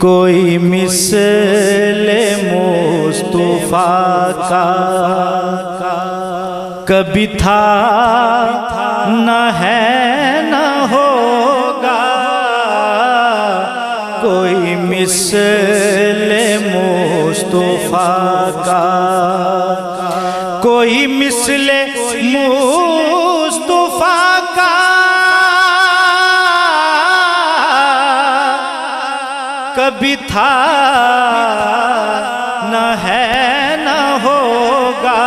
कोई मिसले मुस्तफा का कभी था न है न होगा। कोई मिसले मुस्तफा का कोई मिसले मुस्तफा का कभी था न है न होगा।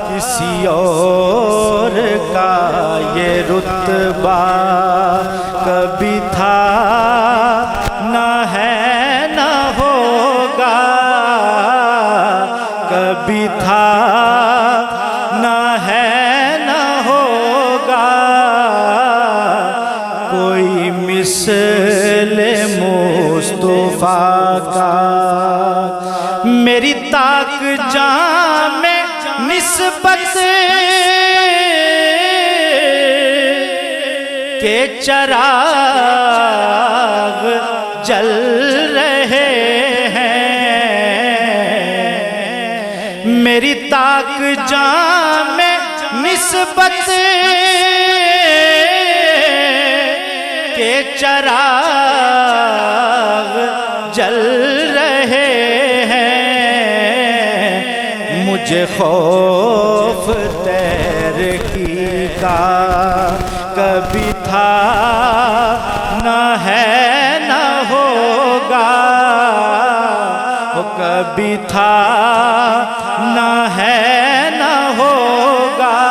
किसी और का ये रुतबा कभी था न है न होगा। कभी था न है न होगा। कोई मिसले मुस्तफा का मेरी ताक जां में निस्बत के चराग जल रहे हैं। मेरी ताक जां में निस्बत के चराग जल रहे हैं। मुझे खौफ तैरकी का कभी था न है न होगा। वो कभी था न है न होगा।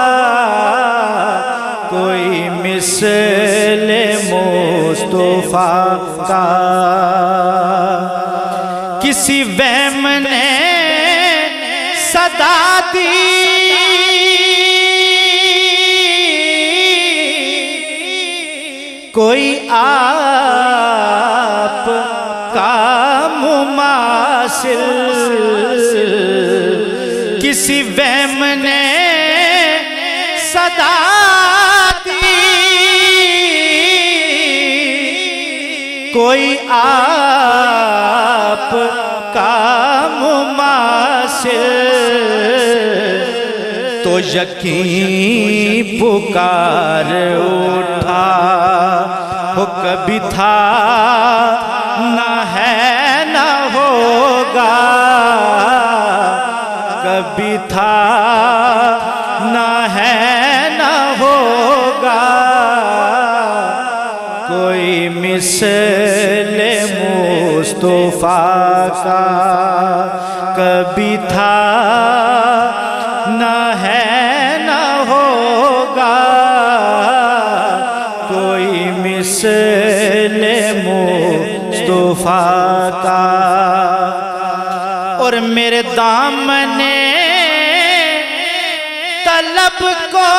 कोई मिसले मुस्तफा का किसी वहम ने सदा दी। कोई आप का मुमासिल किसी वहम ने सदा कोई आप का मुमासिल तो यकीन पुकार उठा। हो कभी था ना है ना होगा, कभी था ना है ना होगा, कोई मिसले मुस्तफा का कभी था ना है ना होगा, कोई मिसले मुस्तफा का। और मेरे दामने तलब को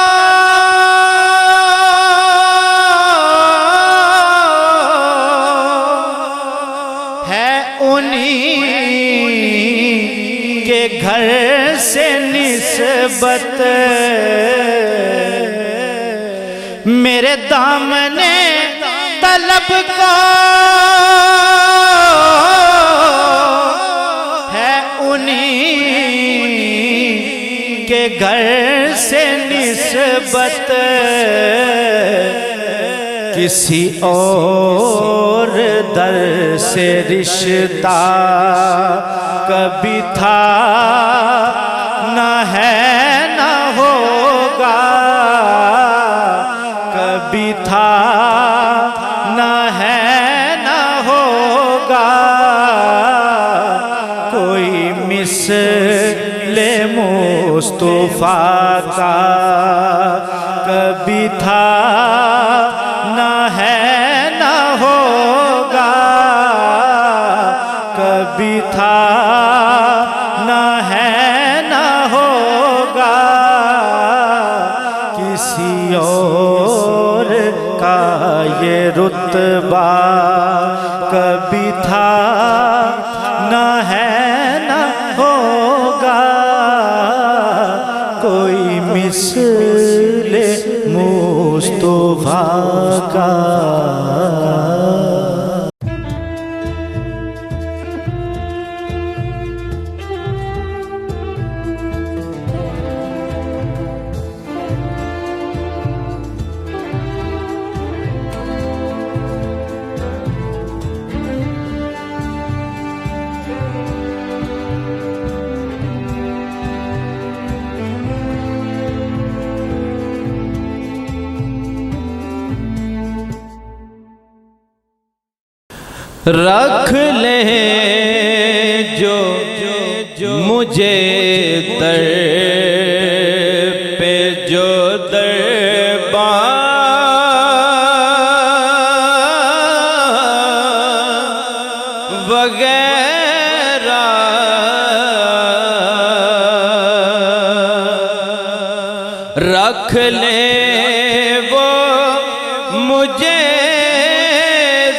है उन्हीं के घर से निस्बत, मेरे दामने तलब को है उन्हीं के घर से निस्बत, किसी और दर से रिश्ता कभी था ना है ना होगा, कभी था ना है ना होगा, कोई मिसले मुस्तफा का कभी था ना है ना होगा, कभी था ना है ना होगा, किसी और का ये रुतबा कभी था ना है ना होगा, कोई मिसले मुस्तफा का। रख ले जो मुझे दर पे जो दरबार वगैरह, रख ले वो मुझे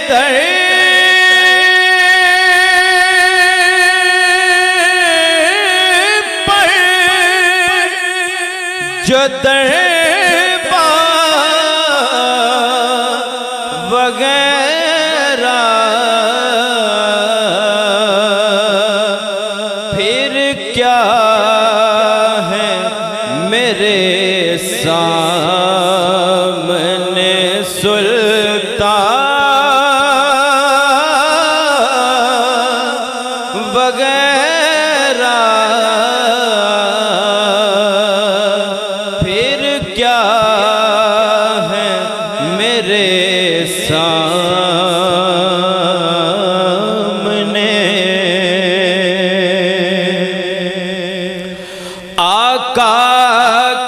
दर जो दरबार वगैरह, फिर क्या है मेरे सामने सुल्तान वगैरह, क्या है मेरे सामने। आका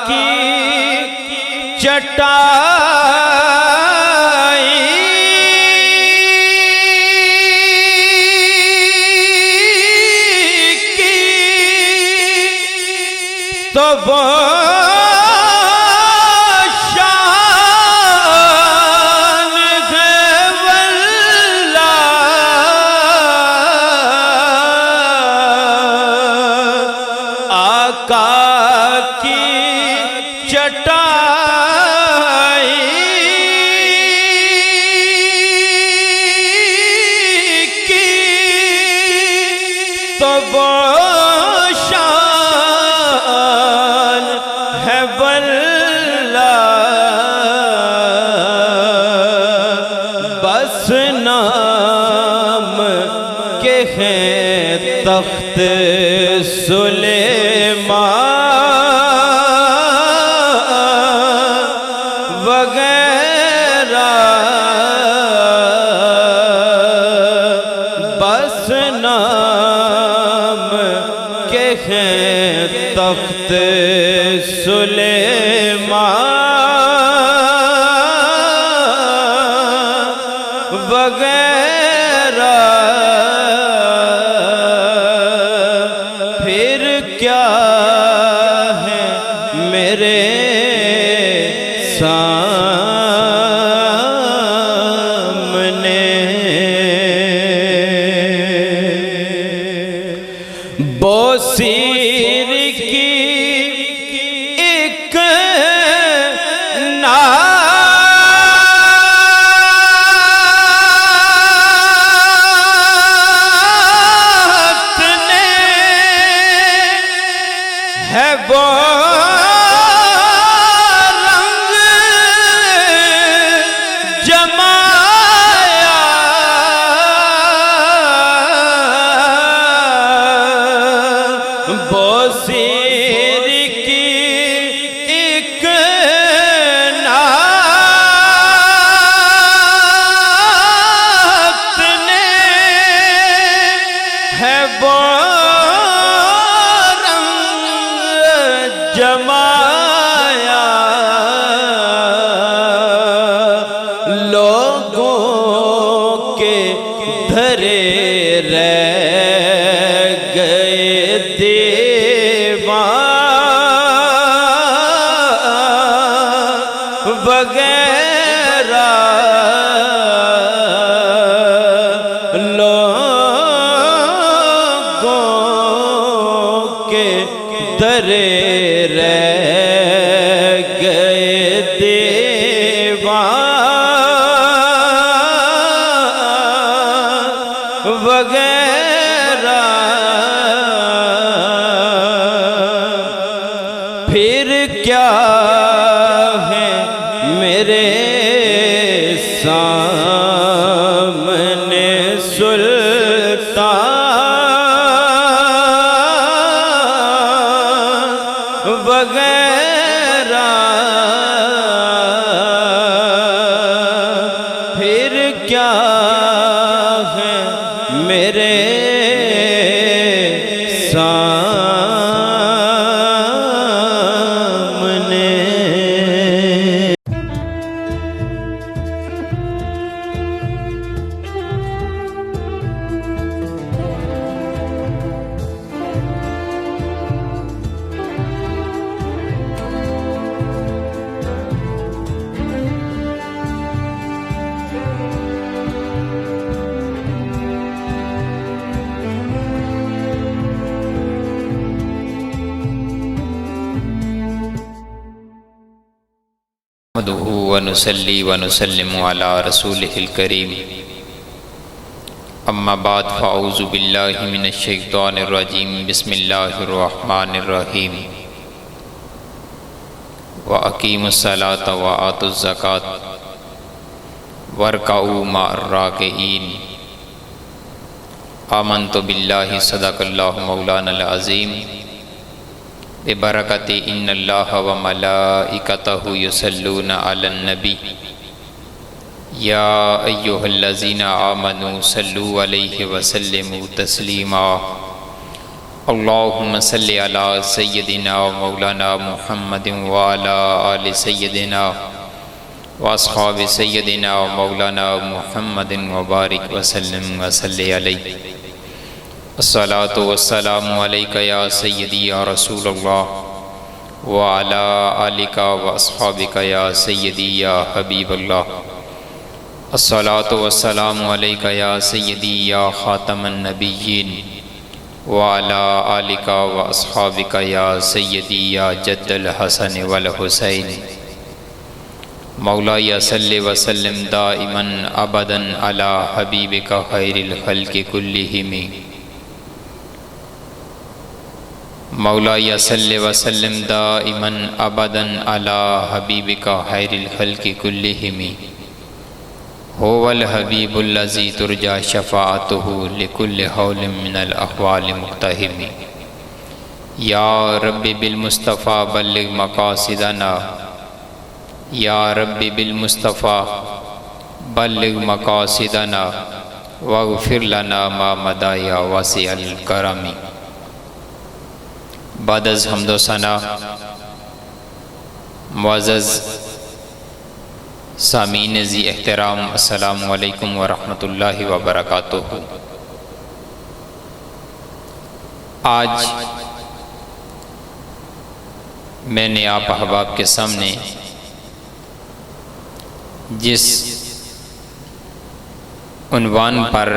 की चटाई की तो वो हैं तख्त सुलेमान वगैरह, बस नाम के हैं तख्त सुलेमान वगैरह, फिर क्या है मेरे सामने। बोसीर की एक नात ने है वो रंग जमाया, बोसीर की एक नात ने है वो रंग जमाया, लोगों के धरे रह गए दीवान वगैरह, लोगों के दरे रह गए दीवान वगैरह, फिर क्या है मेरे सामने सुल्तान वगैरह, फिर क्या है मेरे सामने। नहमदुहु व नुसल्ली व नुसल्लिमु अला रसूलिहिल करीम। अम्मा बाद फ़अऊज़ु बिल्लाहि मिनश शैतानिर रजीम। बिस्मिल्लाहिर रहमानिर रहीम। व अकीमुस सलाता व आतुज़ ज़कात वरकऊ मअर राकिईन। आमन्तु बिल्लाहि सदक़ल्लाहु मौलानल अज़ीम। बेबरकति इन्नल्लाह व मलाइकतहु युसल्लूना अलन नबी या अय्युहल्लज़ीना आमनू सल्लु अलैहि व सल्लिमू तस्लीमा। अल्लाहुम्मा सल्लि अला सय्यदिना व मौलाना मुहम्मदिन व अला आलि सय्यदिना व अस्हाबि सय्यदिना व मौलाना मुहम्मदिन व बारिक व सल्लिम व सल्लि अलैहि। अस्सलातु वस्सलामु अलैका या सय्यदी या रसूलल्लाह व अला आलिका व अस्हाबिका या सय्यदी या हबीबल्लाह। अस्सलातु वस्सलामु अलैका या सय्यदी या खातमन नबिय्यीन व अला आलिका व अस्हाबिका या सय्यदी या जद्दल हसन वल हुसैन। मौलाया सल्लि व सल्लिम दाइमन अबदन अला हबीबिका खैरिल खल्क़ि कुल्लिहिम। मौलाया सल्लि व सल्लिम दाइमन अबदन अला हबीबिका खैरिल खल्क़ि कुल्लिहिम। हुवल हबीबुल्लज़ी तुरजा शफ़ाअतुहु लिकुल्लि हौलिन मिनल अहवालि मुक़्तहिमी। या रब्बी बिल मुस्तफ़ा बल्लिग मक़ासिदना, या रब्बी बिल मुस्तफ़ा बल्लिग मक़ासिदना वग़फ़िर लना मा मदा या वासिअल करमी। बादज़ हम्दो सना मुअज़्ज़ज़ सामीन ज़ी एहतराम, अस्सलामु अलैकुम व रहमतुल्लाहि व बरकातुहू। आज मैंने आप अहबाब के सामने जिस उन्वान पर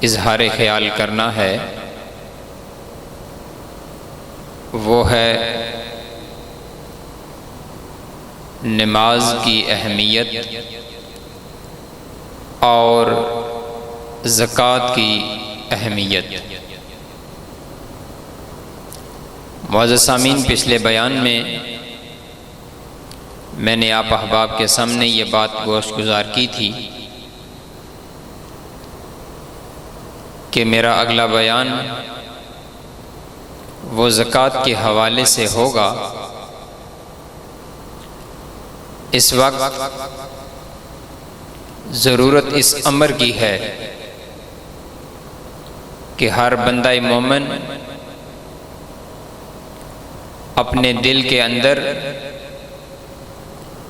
इजहार ख्याल करना है वो है नमाज की अहमियत और ज़कात की अहमियत। मुअज़्ज़ज़ सामीन, पिछले बयान में मैंने आप अहबाब के सामने ये बात गोश्तगुजार की थी कि मेरा अगला बयान वो ज़कात के हवाले से होगा। इस वक्त ज़रूरत इस अमर की है कि हर बंदा मोमिन अपने दिल के अंदर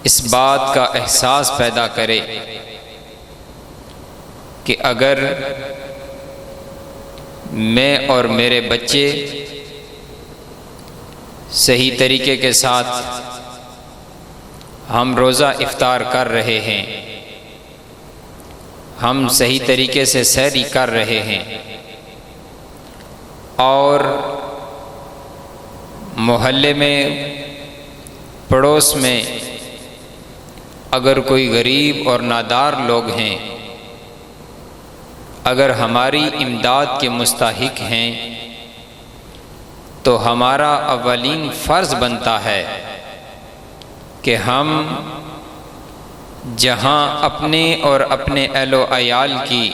इस बात का एहसास पैदा करे कि अगर मैं और मेरे बच्चे सही तरीके के साथ हम रोज़ा इफ्तार कर रहे हैं, हम सही तरीके से सहरी कर रहे हैं और मोहल्ले में पड़ोस में अगर कोई गरीब और नादार लोग हैं, अगर हमारी इमदाद के मुस्ताहिक हैं, तो हमारा अव्वलीन फ़र्ज़ बनता है कि हम जहाँ अपने और अपने अहलो अयाल की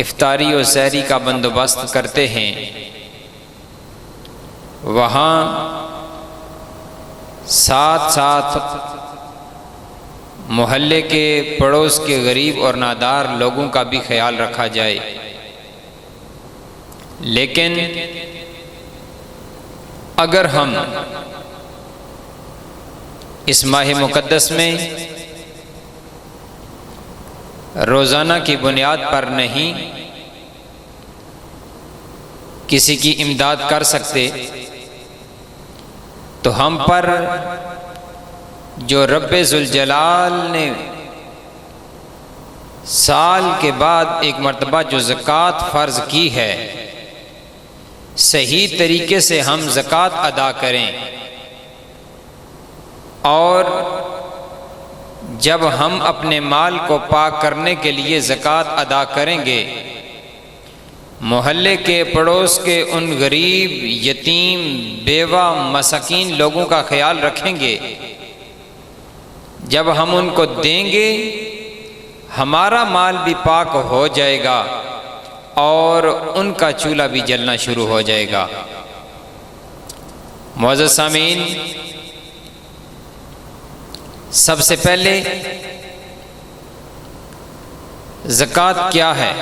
इफ्तारी और सहरी का बंदोबस्त करते हैं, वहाँ साथ साथ मोहल्ले के पड़ोस के गरीब और नादार लोगों का भी ख्याल रखा जाए। लेकिन अगर हम इस माह मुक़द्दस में रोज़ाना की बुनियाद पर नहीं किसी की इमदाद कर सकते, तो हम पर जो रब्बे ज़ुल जलाल ने साल के बाद एक मर्तबा जो ज़कात फ़र्ज़ की है, सही तरीके से हम ज़कात अदा करें। और जब हम अपने माल को पाक करने के लिए ज़कात अदा करेंगे, मोहल्ले के पड़ोस के उन गरीब, यतीम, बेवा, मसाकीन लोगों का ख्याल रखेंगे, जब हम उनको देंगे हमारा माल भी पाक हो जाएगा और उनका चूल्हा भी जलना शुरू हो जाएगा। मुअज़्ज़ज़ सामीन, सबसे पहले ज़कात क्या है?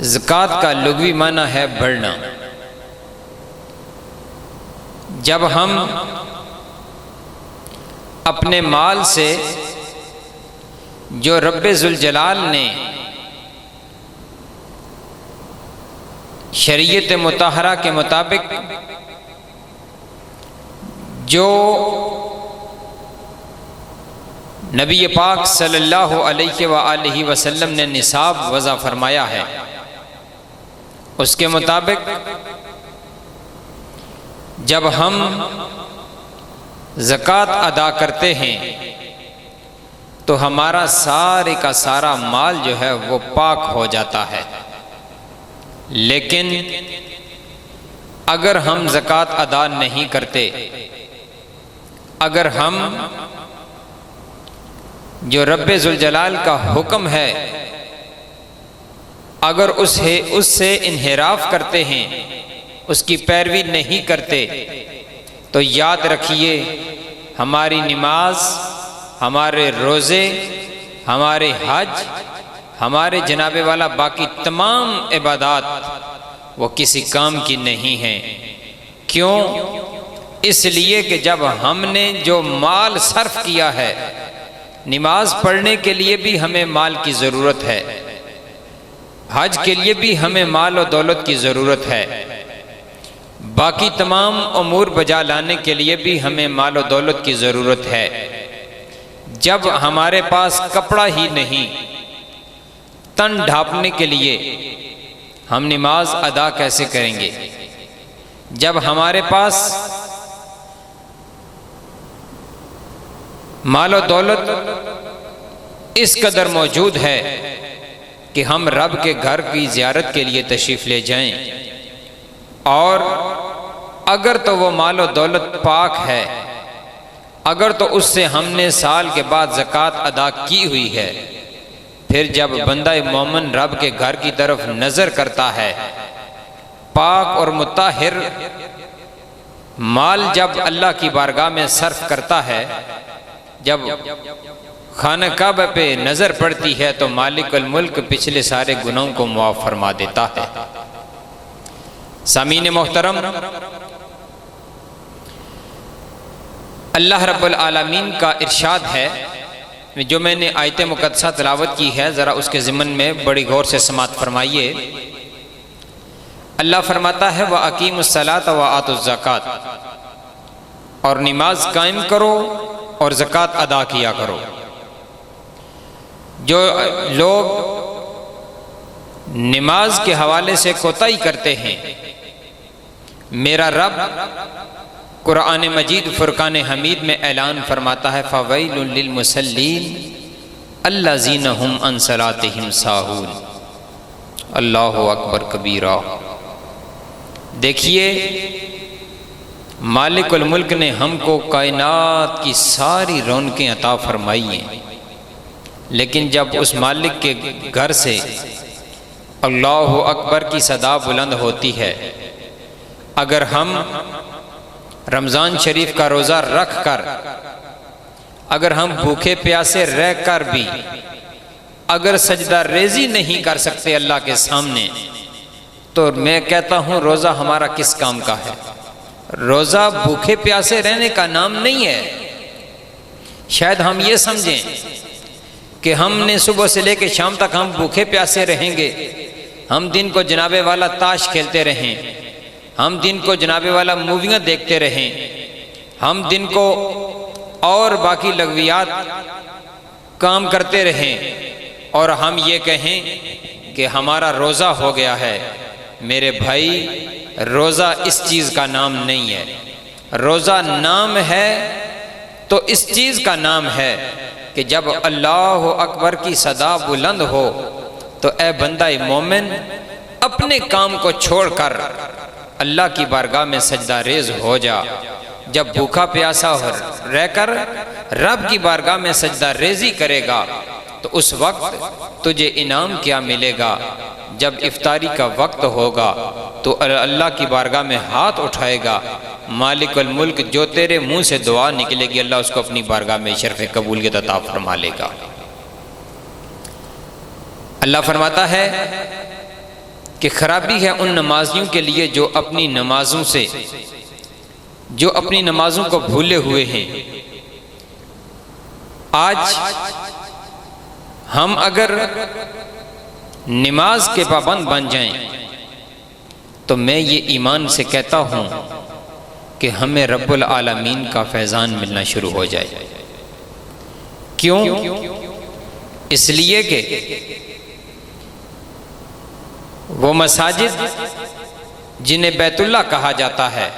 ज़कात का लुग़वी माना है बढ़ना। जब हम अपने माल से जो रब्बे ज़ुल जलाल ने शरीयत मुताहरा के मुताबिक जो नबी पाक सल्लल्लाहु अलैहि वसल्लम ने निसाब वज़ा फरमाया है, उसके मुताबिक जब हम ज़कात अदा करते हैं तो हमारा सारे का सारा माल जो है वो पाक हो जाता है। लेकिन अगर हम ज़कात अदा नहीं करते अगर हम जो रब्बे जुल जलाल का हुक्म है अगर उससे इन्हिराफ करते हैं, उसकी पैरवी नहीं करते, तो याद रखिए हमारी नमाज, हमारे रोज़े, हमारे हज, हमारे जनाबे वाला बाकी तमाम इबादत वो किसी काम की नहीं है। क्यों? इसलिए कि जब हमने जो माल सर्फ किया है, नमाज पढ़ने के लिए भी हमें माल की ज़रूरत है, हज के लिए भी हमें माल और दौलत की ज़रूरत है, बाकी तमाम उमूर बजा लाने के लिए भी हमें माल और दौलत की ज़रूरत है। जब हमारे पास कपड़ा ही नहीं, तन ढांपने के लिए हम नमाज अदा कैसे करेंगे? जब हमारे पास माल और दौलत इस कदर मौजूद है कि हम रब के घर की ज़ियारत के लिए तशरीफ़ ले जाएं, और अगर तो वो माल और दौलत पाक है, अगर तो उससे हमने साल के बाद ज़कात अदा की हुई है, फिर जब बंदा मोमिन रब के घर की तरफ नज़र करता है, पाक और मुताहिर माल जब अल्लाह की बारगाह में सर्फ करता है, जब खाना काबा पे नज़र पड़ती है, तो मालिकुल मुल्क पिछले सारे गुनाहों को मुआफ़ फरमा देता है। सामीन मोहतरम, अल्लाह रब्बुल आलमीन का इरशाद है, जो मैंने आयत मुक़द्दसा तिलावत की है, ज़रा उसके ज़िमन में बड़ी गौर से समात फरमाइए। अल्लाह फरमाता है व अकीमुस्सलात व आतुज़्ज़कात, और नमाज कायम करो और ज़कात अदा किया करो। जो लोग नमाज के हवाले से कोताही करते हैं, मेरा रब कुरान मजीद फुरकान हमीद में ऐलान फरमाता है फ़वैलुल लिल मुसल्लीन अल्लज़ीना हुम अन सलातिहिम साहून। अल्लाहु अकबर कबीरा। देखिए, मालिकुल मुल्क ने हमको कायनात की सारी रौनकें अता फरमाई हैं, लेकिन जब उस मालिक के घर से अल्लाहु अकबर की सदा बुलंद होती है, अगर हम रमज़ान शरीफ का रोज़ा रख कर, अगर हम भूखे प्यासे रह कर भी अगर सजदा रेजी नहीं कर सकते अल्लाह के सामने, तो मैं कहता हूँ रोज़ा हमारा किस काम का है? रोज़ा भूखे प्यासे रहने का नाम नहीं है। शायद हम ये समझें कि हमने सुबह से लेकर शाम तक हम भूखे प्यासे रहेंगे, हम दिन को जनाबे वाला ताश खेलते रहें, हम दिन को जनाबे वाला मूवियाँ देखते रहें, हम दिन को और बाकी लगवियात काम करते रहें, और हम ये कहें कि हमारा रोज़ा हो गया है। मेरे भाई, रोज़ा इस चीज़ का नाम नहीं है। रोज़ा नाम है तो इस चीज़ का नाम है कि जब अल्लाह अकबर की सदा बुलंद हो, तो ए बंदा मोमिन अपने काम को छोड़कर अल्लाह की बारगाह में सजदा रेज हो जा। जब भूखा प्यासा रहकर रब की बारगाह में सजदा रेजी करेगा, तो उस वक्त तुझे इनाम क्या मिलेगा? जब इफ्तारी का वक्त होगा तो अल्लाह की बारगाह में हाथ उठाएगा, मालिकुल मुल्क जो तेरे मुंह से दुआ निकलेगी, अल्लाह उसको अपनी बारगाह में शर्फ़ कबूलियत अता फरमा लेगा। अल्लाह फरमाता है कि खराबी है उन नमाजियों के लिए जो अपनी नमाजों को भूले हुए हैं। आज हम अगर नमाज के पाबंद बन जाएं, तो मैं ये ईमान से कहता हूँ कि हमें रब्बुल आलमीन का फैज़ान मिलना शुरू हो जाए। क्यों? इसलिए कि वो मसाजिद जिन्हें बैतुल्लाह कहा जाता है,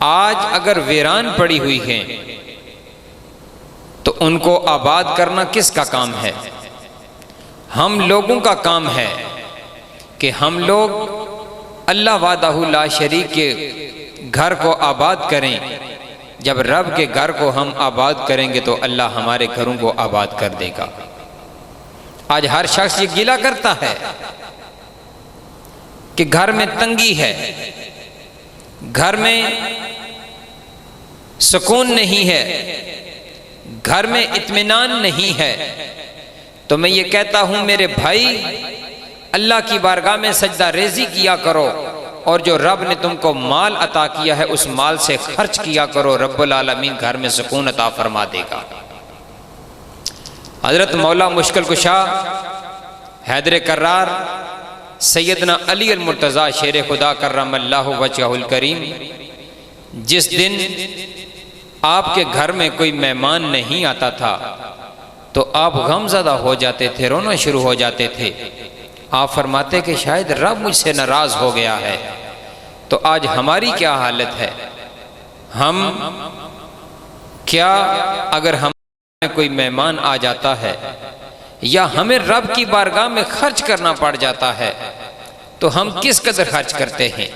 आज अगर वीरान पड़ी हुई हैं, तो उनको आबाद करना किसका काम है? हम लोगों का काम है कि हम लोग अल्लाह वादहु ला शरीक के घर को आबाद करें, जब रब के घर को हम आबाद करेंगे तो अल्लाह हमारे घरों को आबाद कर देगा। आज हर शख्स ये गिला करता है कि घर में तंगी है, घर में सुकून नहीं है, घर में इत्मीनान नहीं है। तो मैं ये कहता हूं मेरे भाई, अल्लाह की बारगाह में सजदा रेजी किया करो और जो रब ने तुमको माल अता किया है उस माल से खर्च किया करो। रब्बुल आलमीन घर में सुकून अता फरमा देगा। हजरत मौला मुश्किल कुशा हैदर कर्रार सैयदना अली अल मुर्तज़ा शेर खुदा कर्रमल्लाहु वजहुल करीम, जिस दिन आपके घर में कोई मेहमान नहीं आता था तो आप गमज़दा हो जाते थे, रोना शुरू हो जाते थे। आप फरमाते कि शायद रब मुझसे नाराज हो गया है। तो आज हमारी क्या हालत है? हम क्या, अगर हम कोई मेहमान आ जाता है या हमें रब की बारगाह में खर्च करना पड़ जाता है तो हम किस कदर खर्च करते हैं?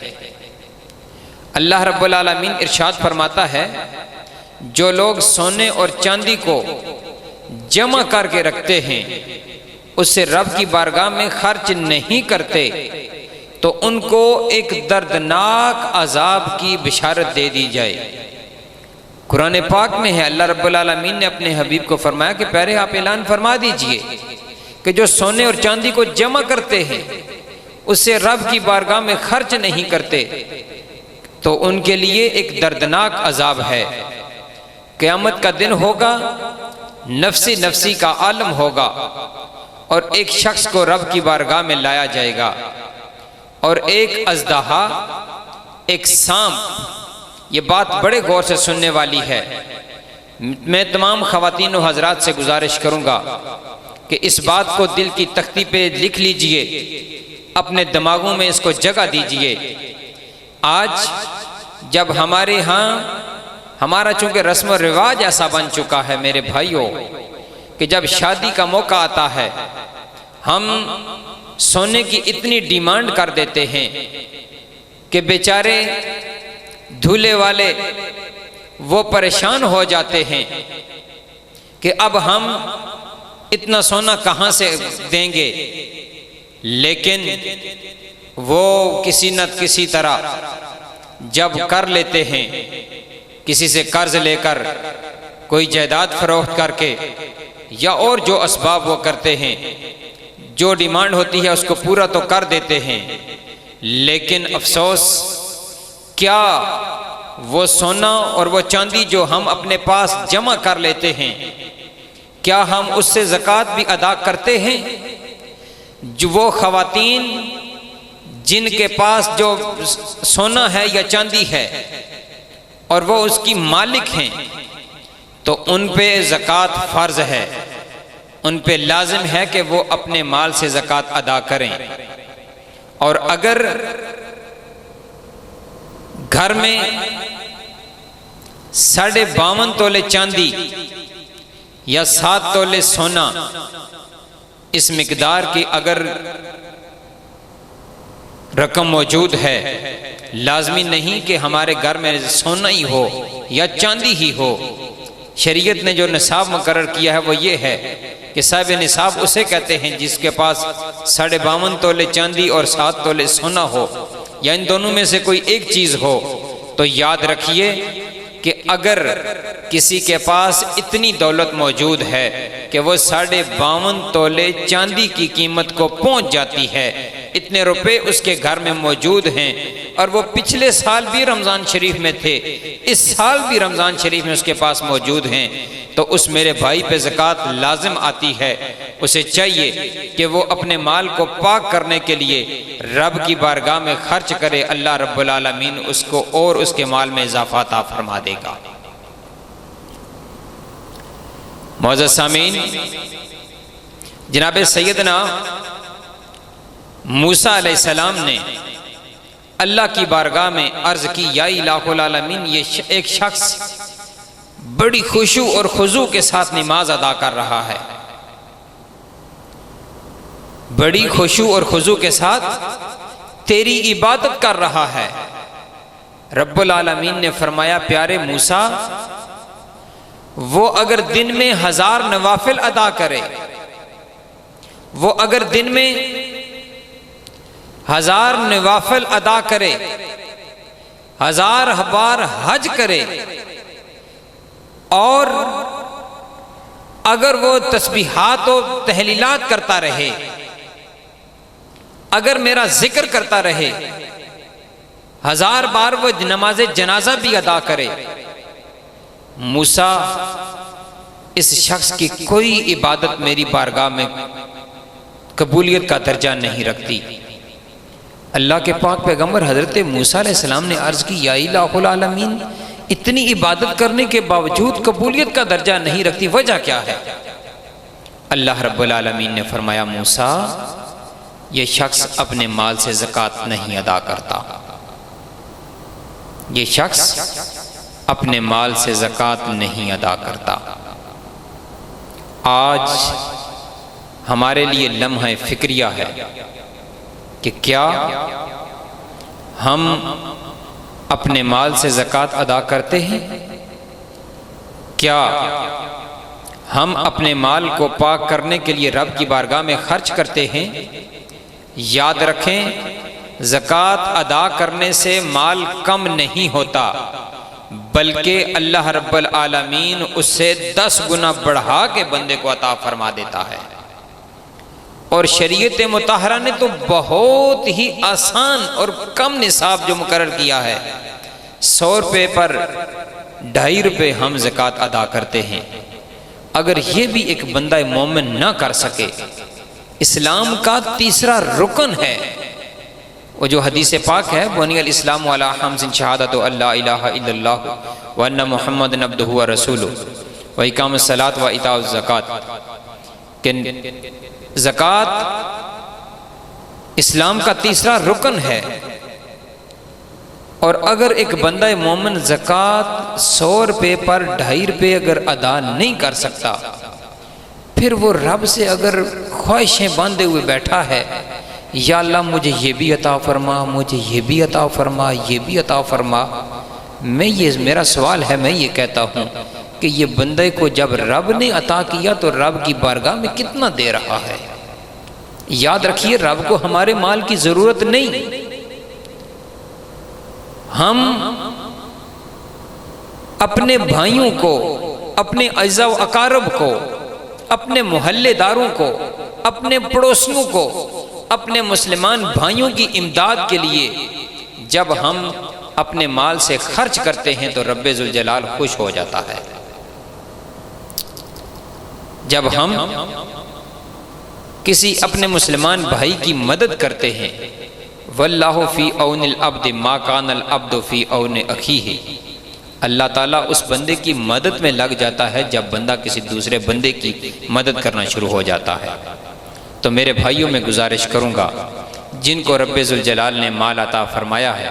अल्लाह रब्बुल आलमीन इरशाद फरमाता है, जो लोग सोने और चांदी को जमा करके रखते हैं उससे रब की बारगाह में खर्च नहीं करते तो उनको एक दर्दनाक अजाब की बिशारत दे दी जाए। कुरान पाक में है, अल्लाह रब्बुल आलमीन ने अपने हबीब को फरमाया कि पहले आप ऐलान फरमा दीजिए कि जो सोने और चांदी को जमा करते हैं उससे रब की बारगाह में खर्च नहीं करते तो उनके लिए एक दर्दनाक अजाब है। क़यामत का दिन होगा, नफ्सी नफ्सी का आलम होगा और एक शख्स को रब की बारगाह में लाया जाएगा और एक अज़दहा, एक सांप। ये बात बड़े गौर से सुनने वाली है। मैं तमाम ख़वातीन व हज़रात से गुजारिश करूँगा कि इस बात को दिल की तख्ती पे लिख लीजिए, अपने दिमागों में इसको जगह दीजिए। आज जब हमारे यहाँ हमारा चूँकि रस्म व रिवाज ऐसा बन चुका है मेरे भाइयों कि जब शादी का मौका आता है हम सोने की इतनी डिमांड कर देते हैं कि बेचारे दूल्हे वाले वो परेशान हो जाते हैं कि अब हम इतना सोना कहाँ से देंगे। लेकिन वो किसी न किसी तरह जब कर लेते हैं, किसी से कर्ज लेकर, कोई जायदाद फरोख्त करके या और जो असबाब वो करते हैं, जो डिमांड होती है उसको पूरा तो कर देते हैं। लेकिन अफसोस, क्या वो सोना और वो चांदी जो हम अपने पास जमा कर लेते हैं, क्या हम उससे ज़कात भी अदा करते हैं? जो वो ख़वातीन जिनके पास जो सोना है या चांदी है और वो उसकी मालिक हैं तो उन पे ज़कात फ़र्ज़ है, उन पे लाजिम है कि वो अपने माल से ज़कात अदा करें। और अगर घर में 52.5 तोले चांदी या 7 तोले सोना, इस मिकदार की अगर रकम मौजूद है, लाजमी नहीं कि हमारे घर में सोना ही हो या चांदी ही हो। शरीयत ने जो निसाब मुकर्रर किया है वो ये है कि साहिब निसाब उसे कहते हैं जिसके पास 52.5 तोले चांदी और 7 तोले सोना हो, या इन दोनों में से कोई एक चीज़ हो। तो याद रखिए कि अगर किसी के पास इतनी दौलत मौजूद है कि वो 52.5 तोले चांदी की कीमत को पहुंच जाती है, इतने रुपए उसके घर में मौजूद हैं और वो पिछले साल भी रमज़ान शरीफ में थे, इस साल भी रमज़ान शरीफ में उसके पास मौजूद हैं, तो उस मेरे भाई पे ज़कात लाजिम आती है। उसे चाहिए कि वो अपने माल को पाक करने के लिए रब की बारगाह में खर्च करे। अल्लाह रब्बुल आलमीन उसको और उसके माल में इजाफा अता फरमा देगा। मौजूद सामीन, जनाब सैयदना मूसा अलैहिस्सलाम ने अल्लाह की बारगाह में अर्ज की, या इलाहुल आलमीन, ये एक शख्स बड़ी खुशू और खुजू के साथ नमाज अदा कर रहा है, बड़ी खुशू और खुजू के साथ तेरी इबादत कर रहा है, रब्बुल आलमीन ने फरमाया, प्यारे मूसा, वो अगर दिन में 1000 नवाफिल अदा करे, वो अगर दिन में 1000 नवाफिल अदा करे, 1000 बार हज करे, और अगर वो तस्बीहात और तहलीलात करता रहे, अगर मेरा जिक्र करता रहे, 1000 बार वो नमाज जनाजा भी अदा करे, मूसा, इस शख्स की कोई इबादत मेरी बारगाह में कबूलियत का दर्जा नहीं रखती। अल्लाह के पाक पैगंबर हजरत मूसा अलैहिस्सलाम ने अर्ज की, या इलाहुल आलमीन, इतनी इबादत करने के बावजूद कबूलियत का दर्जा नहीं रखती, वजह क्या है? अल्लाह रब्बुल आलमीन ने फरमाया, मूसा, ये शख्स अपने माल से ज़कात नहीं अदा करता, ये शख्स अपने माल से ज़कात नहीं अदा करता। आज हमारे लिए लम्हा फिक्रिया है कि क्या हम अपने माल से ज़कात अदा करते हैं? क्या हम अपने माल को पाक करने के लिए रब की बारगाह में खर्च करते हैं? याद रखें, ज़कात अदा करने से माल कम नहीं होता, बल्कि अल्लाह रब्बुल आलमीन उससे 10 गुना बढ़ा के बंदे को अता फरमा देता है। और शरीयत मुताहरा ने तो बहुत ही आसान और कम निसाब जो मुकर्रर किया है, 100 रुपये पर 2.5 रुपये हम ज़कात अदा करते हैं। अगर ये भी एक बंदा मोमिन ना कर सके, इस्लाम का तीसरा रुकन है, वो जो हदीस पाक है, बुनियल इस्लाम अला खम्सिन शहादतु अल्ला इलाहा इल्लल्लाह व अन्ना मुहम्मदन अब्दुहु व रसूलुहु व इकामस सलात व इताउज़ ज़कात, कि ज़कात इस्लाम का तीसरा रुकन है। और अगर एक बंदा मोमिन ज़कात 100 रुपये पर 2.5 रुपये अगर अदा नहीं कर सकता, फिर वो रब से अगर ख्वाहिशें बांधे हुए बैठा है, या अल्लाह मुझे ये भी अता फरमा, मुझे ये भी अता फरमा, ये भी अता फरमा, मेरा सवाल है, मैं ये कहता हूँ कि ये बंदे को जब रब ने अता किया तो रब की बारगाह में कितना दे रहा है? याद रखिए, रब को हमारे माल की ज़रूरत नहीं। हम अपने भाइयों को, अपने अज़ा व अकारब को, अपने मोहल्लेदारों को, अपने पड़ोसियों को, अपने मुसलमान भाइयों की इमदाद के लिए जब हम अपने माल से खर्च करते हैं तो रब्बे जुल जलाल खुश हो जाता है। जब हम किसी अपने मुसलमान भाई की मदद करते हैं, वल्लाहु फी औनिल अब्द मा कानल अब्दु फी औनि अखीही, अल्लाह ताला उस बंदे की मदद में लग जाता है जब बंदा किसी दूसरे बंदे की मदद करना शुरू हो जाता है। तो मेरे भाइयों में गुजारिश करूँगा, जिनको रब्बे जुल जलाल ने माल अता फरमाया है,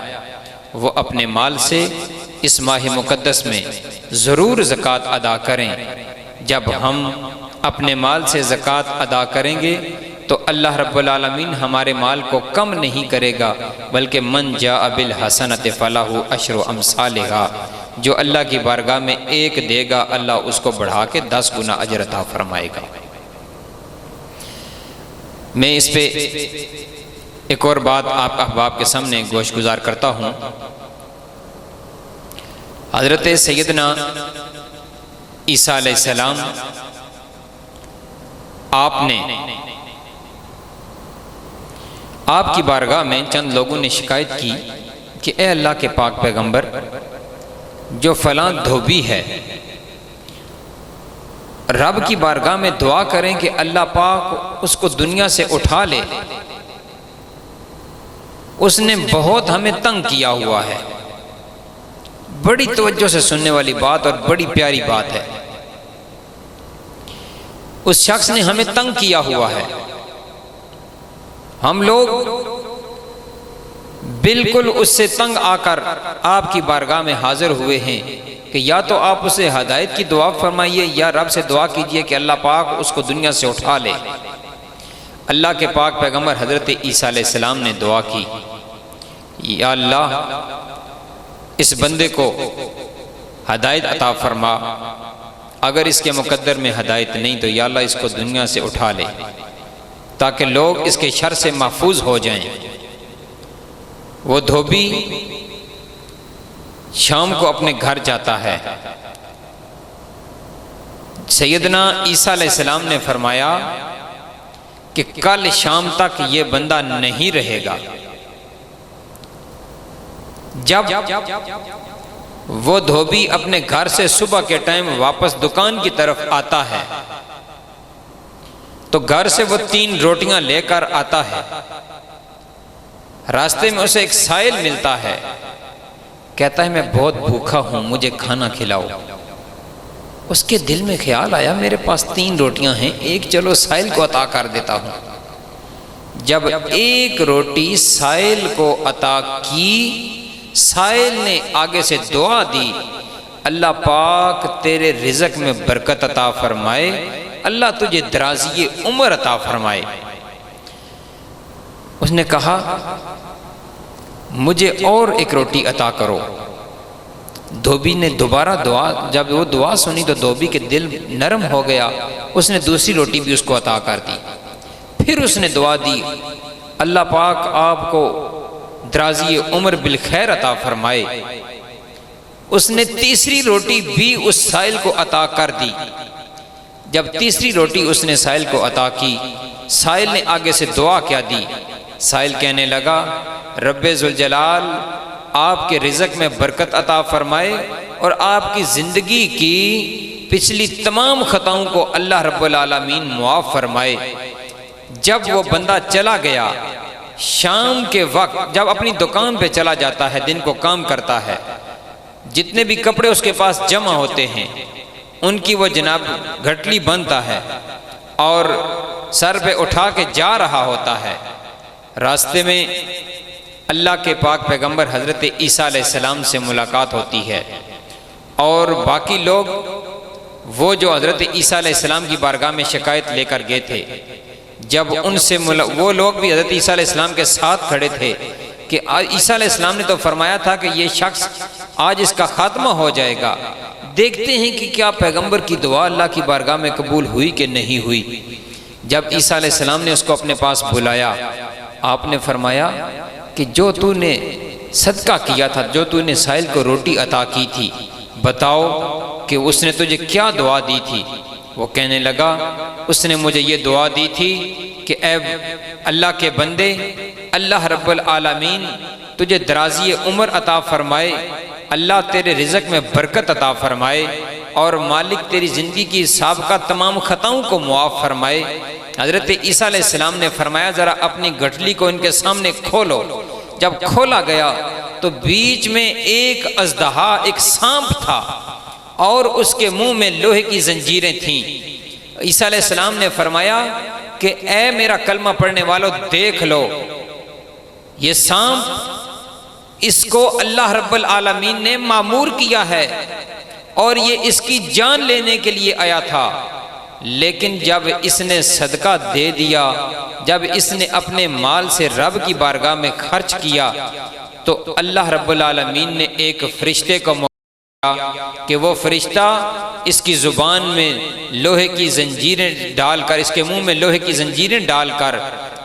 वो अपने माल से इस माह मुक़द्दस में ज़रूर ज़कात अदा करें। जब हम अपने माल से ज़कात अदा करेंगे तो अल्लाह रब्बुल आलमीन हमारे माल को कम नहीं करेगा, बल्कि मन जाअ बिल हसनति फलहु अशरु अमसालिहा, जो अल्लाह की बारगाह में एक देगा, अल्लाह उसको बढ़ा के 10 गुना अजर अता फरमाएगा। मैं इस पे एक और बात आप अहबाब के सामने गोश गुजार करता हूँ। हज़रत सैयदना ईसा अलैहिस्सलाम, आपने आपकी बारगाह में चंद लोगों ने शिकायत की कि ए अल्लाह के पाक पैगंबर, जो फलां धोबी है, रब की बारगाह में दुआ करें कि अल्लाह पाक उसको दुनिया से उठा ले, उसने बहुत हमें तंग किया हुआ है। बड़ी तवज्जो से सुनने वाली बात और बड़ी प्यारी बात है। उस शख्स ने हमें तंग किया हुआ है। हम लोग बिल्कुल उससे तंग आकर आपकी बारगाह में हाजिर हुए हैं कि या तो आप उसे हदायत की दुआ फरमाइए या रब से दुआ कीजिए कि अल्लाह पाक उसको दुनिया से उठा ले। अल्लाह के पाक पैगंबर हज़रत ईसा अलैहिस्सलाम ने दुआ की, या अल्लाह, इस बंदे को हदायत अता फरमा, अगर इसके मुकद्दर में हदायत नहीं तो या अल्लाह इसको दुनिया से उठा ले ताकि लोग इसके शर से महफूज हो जाएं। वो धोबी शाम को अपने घर जाता है। सैयदना ईसा अलैहिस्सलाम ने फरमाया कि कल शाम तक ये बंदा नहीं रहेगा। जब वो धोबी अपने घर से सुबह के टाइम वापस दुकान की तरफ आता है तो घर से वो 3 रोटियां लेकर आता है। रास्ते में उसे एक साइल मिलता है, कहता है मैं बहुत भूखा हूं, मुझे खाना खिलाओ। उसके दिल में ख्याल आया मेरे पास 3 रोटियां हैं, एक चलो साइल को अता कर देता हूं। जब एक रोटी साइल को अता की, साइल ने आगे से दुआ दी, अल्लाह पाक तेरे रिज़्क़ में बरकत अता फरमाए, अल्लाह तुझे दराज़ी उम्र अता फरमाए। उसने कहा मुझे और एक रोटी अता करो। धोबी ने दोबारा दुआ, जब वो दुआ सुनी तो धोबी के दिल नरम हो गया, उसने दूसरी रोटी भी उसको अता कर दी। फिर उसने दुआ दी, अल्लाह पाक आपको दराज़ी उम्र बिल खैर अता फरमाए। उसने तीसरी रोटी भी उस साइल को अता कर दी। जब तीसरी रोटी उसने साइल को अता की, साइल ने आगे से दुआ क्या दी। साइल कहने लगा रब्बे ज़ुल जलाल आपके रिज़्क़ में बरकत अता फरमाए और आपकी ज़िंदगी की पिछली तमाम ख़ताओं को अल्लाह रब्बुल आलमीन मुआफ़ फरमाए। जब वो बंदा चला गया, शाम के वक्त जब अपनी दुकान पे चला जाता है, दिन को काम करता है, जितने भी कपड़े उसके पास जमा होते हैं उनकी वो जनाब घटली बनता है और सर पे उठा के जा रहा होता है। रास्ते में अल्लाह के पाक पैगंबर हज़रत ईसा अलैहिस्सलाम से मुलाकात होती है और बाकी लोग वो जो हज़रत ईसा अलैहिस्सलाम की बारगाह में शिकायत लेकर गए थे, जब उनसे वो लोग भी हज़रत ईसा अलैहिस्सलाम के साथ खड़े थे कि ईसा अलैहिस्सलाम ने तो फरमाया था कि ये शख्स आज इसका खात्मा हो जाएगा, देखते हैं कि क्या पैगंबर की दुआ अल्लाह की बारगाह में कबूल हुई कि नहीं हुई। जब ईसा अलैहिस्सलाम ने उसको अपने पास बुलाया, आपने फरमाया कि जो तूने सदका किया था, जो तूने साइल को रोटी अता की थी, बताओ कि उसने तुझे क्या दुआ दी थी। वो कहने लगा उसने मुझे ये दुआ दी थी कि ऐ अल्लाह के बंदे, अल्लाह रब्बुल आलमीन तुझे दराज़ी उम्र अता फरमाए, अल्लाह तेरे रिज़्क़ में बरकत अता फरमाए और मालिक तेरी ज़िंदगी की साबका तमाम ख़ताओं को मुआफ़ फरमाए। हज़रत ईसा अलैहिस्सलाम ने फरमाया ज़रा अपनी गठली को इनके सामने खोलो। जब खोला गया तो बीच में एक अज़दहा, एक सांप था और उसके मुंह में लोहे की जंजीरें थीं। ईसा अलैहिस्सलाम ने फरमाया कि ए मेरा कलमा पढ़ने वालों, देख लो ये सांप, इसको अल्लाह रब्बुल आलमीन ने मामूर किया है और ये इसकी जान लेने के लिए आया था, लेकिन जब इसने सदका दे दिया, जब इसने अपने माल से रब की बारगाह में खर्च किया तो अल्लाह रब्बुल आलमीन ने एक फरिश्ते को कि वो फरिश्ता इसकी ज़ुबान में लोहे की जंजीरें डालकर, इसके मुंह में लोहे की जंजीरें डालकर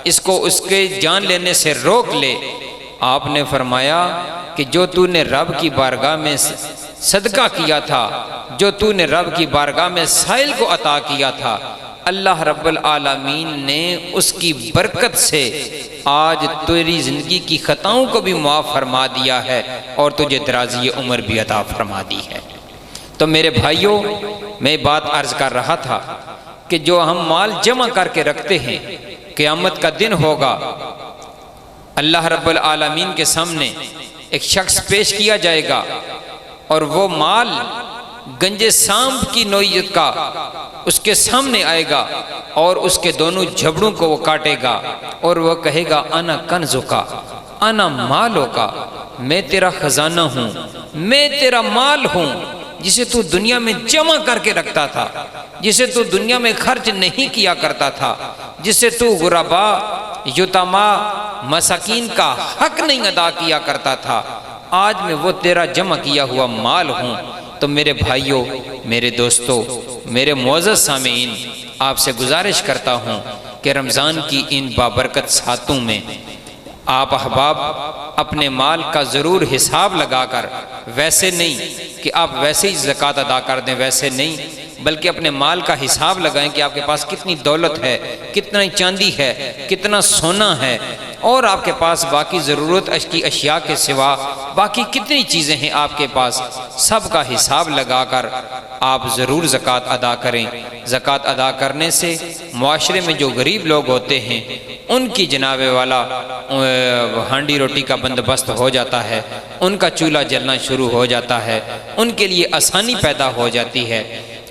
इसको उसके जान लेने से रोक ले। आपने फरमाया कि जो तूने रब की बारगाह में सदका किया था, जो तूने रब की बारगाह में साइल को अता किया था, अल्लाह रब्बुल आलमीन ने उसकी बरकत से आज तेरी ज़िंदगी की ख़ताओं को भी मुआफ़ फरमा दिया है और तुझे दराज़ी उम्र भी अता फरमा दी है। तो मेरे भाइयों, मैं बात अर्ज़ कर रहा था कि जो हम माल जमा करके रखते हैं, क़यामत का दिन होगा, अल्लाह रब्बुल आलमीन के सामने एक शख्स पेश किया जाएगा और वो माल गंजे सांप की नोयत का उसके सामने आएगा और उसके दोनों जबड़ों को वो काटेगा और वह कहेगा अना कन्ज़ुका, अना मालो का, मैं तेरा खजाना हूँ, मैं तेरा माल हूँ जिसे तू दुनिया में जमा करके रखता था, जिसे तू दुनिया में खर्च नहीं किया करता था, जिसे तू गुरबा, युतमा, मसाकीन का हक नहीं अदा किया करता था। आज मैं वो तेरा जमा किया हुआ माल हूँ। तो मेरे भाइयों, मेरे दोस्तों, मेरे मुअज़्ज़ज़ सामीन, आपसे गुजारिश करता हूँ कि रमज़ान की इन बाबरकत सातों में आप अहबाब अपने माल का ज़रूर हिसाब लगाकर, वैसे नहीं कि आप वैसे ही ज़कात अदा कर दें, वैसे नहीं, बल्कि अपने माल का हिसाब लगाएं कि आपके पास कितनी दौलत है, कितना चांदी है, कितना सोना है, और आपके पास बाकी ज़रूरत की अशिया के सिवा बाकी कितनी चीज़ें हैं आपके पास। सब का हिसाब लगाकर आप ज़रूर ज़कात अदा करें। ज़कात अदा करने से मुआशरे में जो गरीब लोग होते हैं उनकी जनाबे वाला हांडी रोटी का बंदोबस्त हो जाता है, उनका चूल्हा जलना शुरू हो जाता है, उनके लिए आसानी पैदा हो जाती है।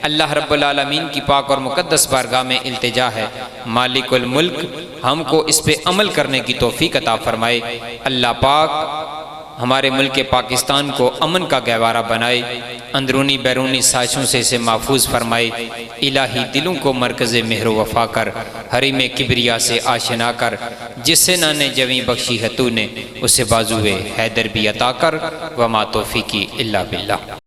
अल्लाह रब्बुल आलमीन की पाक और मुक़द्दस बारगाह में इल्तिजा है, मालिकुल मुल्क हमको इस पे अमल करने की तौफीक अता फरमाए। अल्लाह पाक हमारे मुल्क पाकिस्तान को अमन का गहवारा बनाए, अंदरूनी बैरूनी साजिशों से इसे महफूज फरमाए। इलाही दिलों को मरकज़ मेहर वफ़ा कर, हरीम किबरिया से आशना कर, जिससे नाने जवी बख्शी है तूने, उसे बाजुए हैदर भी अता कर। वमा तौफीकी इल्ला बिल्लाह।